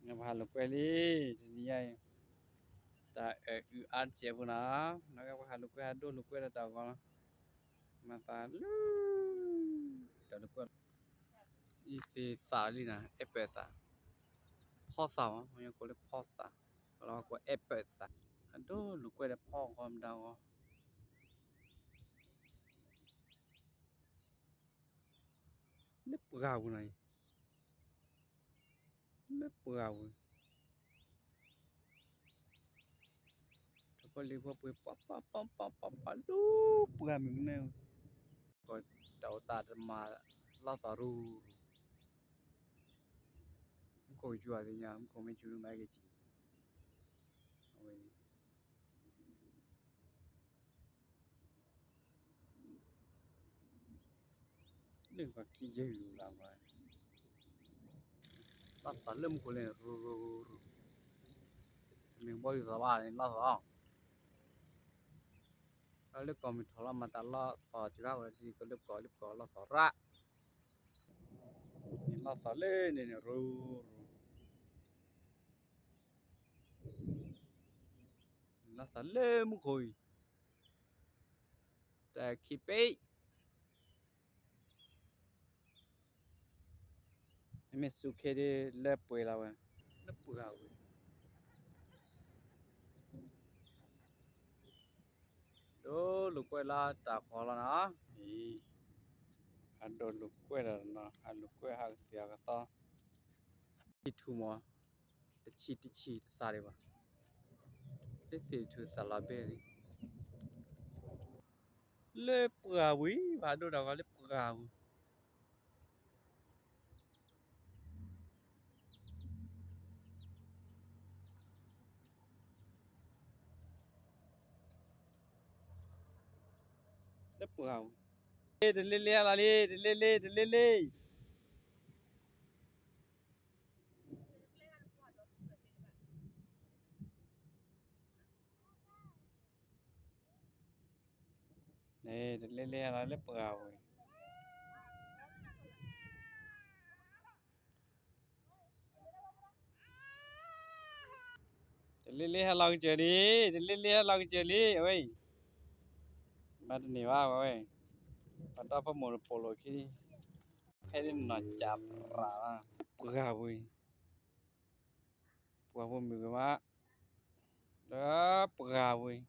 Ngapa lu kue li ni ai ta u an che bu na nó cái lu kue ado lu kue da con mà ta lu ta lu kue y si sa li na epe sa pho sa mà yo ko le pho sa lo ko epe sa ado lu kue da pho con da con le pgao này le pgao cho có li qua bui pa lu pgao mình nè có đầu ta mà lo ta ru cô chùa thì nhà cô mấy chú mấy cái chị đừng có khi dư làm vậy lát tao lâm cô lên ru ru ru mình bao giờ ba này lát sao cái lúc còn mình thằng mà ta lát sao chỉ có đi cái lúc có lát sao ra mình lát sao lên này ru ru lát sao lên một hồi để khi bé mình suy khi đi lép bơi là vậy lép bơi à vậy đó lúc quay là ta khó là nó ý anh đồ lúc quay là nó anh lúc quay hàng xìa cái sao đi thu mua để chi sao đi mà để thì thu sao là bé đi lép bơi quý và đồ đâu có lép bơi lép bơi lê lê là lê nè lê là lép bơi lê lòng chơi đi lê lòng chơi đi ơi bắt nhiều à ơi bắt đầu phải một polo khi hay đến nó chạp ra bơi ơi bơi mình mà đó bơi ơi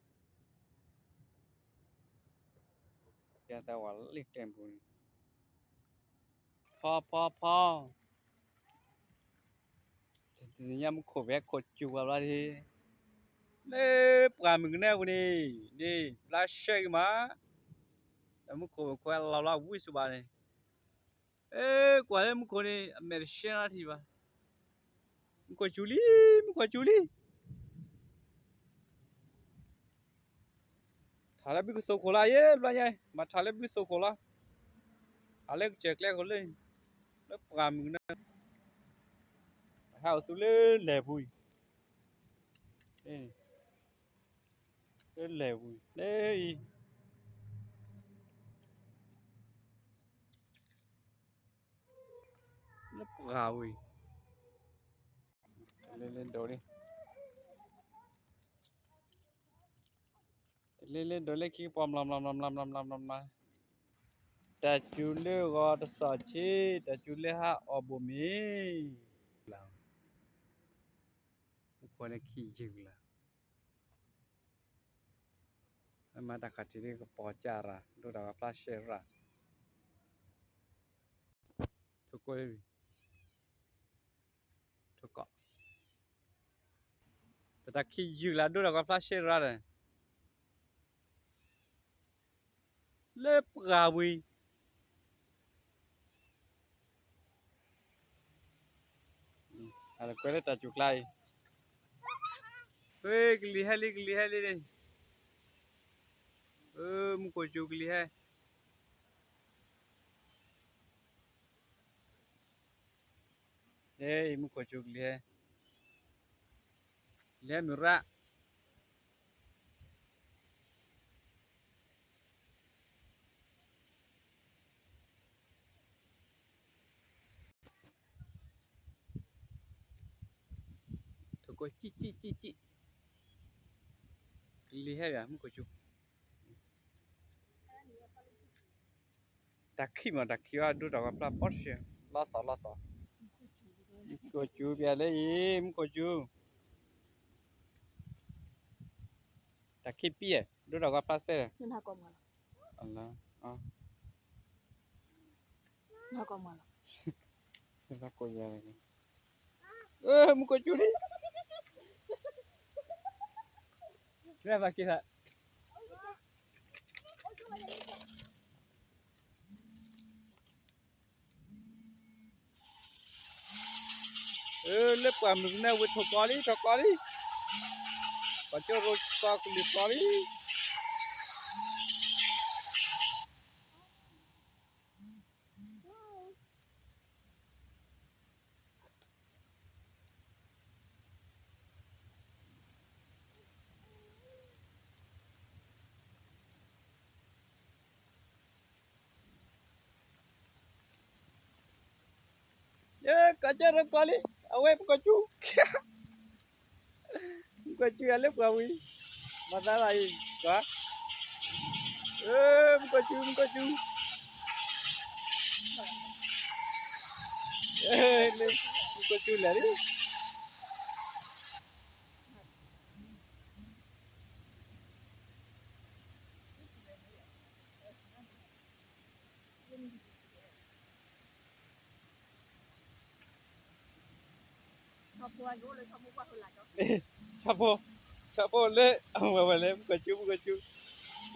ya tao bảo liệt kèm bơi pho thì nhắm khổ vẽ khổ chịu vào đi lê bơi mình nè đi đi lá xe mà em khổ khỏe lao vui số ba này ê quả em khổ này American là thì ba có chuli thale bi so khola ye la ye ma thale bi so khola thale check le khole nó pram na ha su le bui le bui le nó pram bui lên đồ đi lên đồ lên khi pom làm ta chú lê gọi ta sợ chi ta chú lê ha ở bồ mì làm con này khi dừng là mà ta cắt đi cái bỏ chả ra đồ đó plastic ra thôi coi thôi cọ ta khi dừng là đồ đó plastic ra này lép gà bùi à là quên ta chụp lại ê cái li đây mu ko chụp li hai ê mu ko chụp li hai mura có chi li hết à mình có chú đặc khi à đu đó là bắt xe la sa có chú bia lấy mình có chú đặc khi bia đu đó là xe Nên ha con mà Allah à ha con mà nó có gì ơ mình có chú đi ra vào kia lớp quả mình nè với thọ có đi có cho rồi có đi có cho rồi có đi ở em có chú lớp quả đi mà ra lại có mình có chú là đi Học qua vô lên không qua hồi lại đó. chapo le mà le mình có chú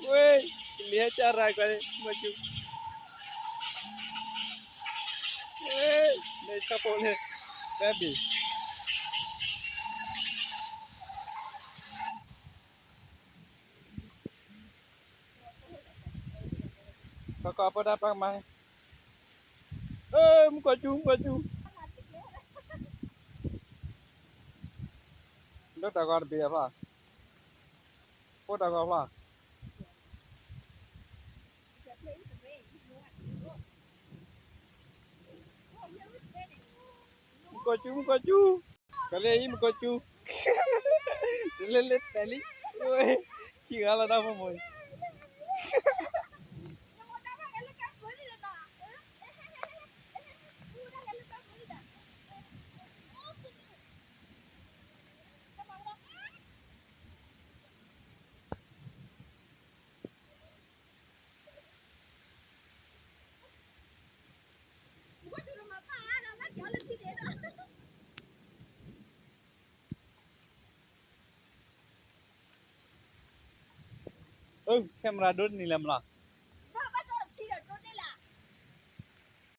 ui lihat cara cái mà chú le chapo le baby có apa dapat mai mình có chú nó đã gọi bia là có đã gọi là mình có chú cái này mình có chú lên lên tali ui chỉ là đâu mà mồi camera đốt ni làm là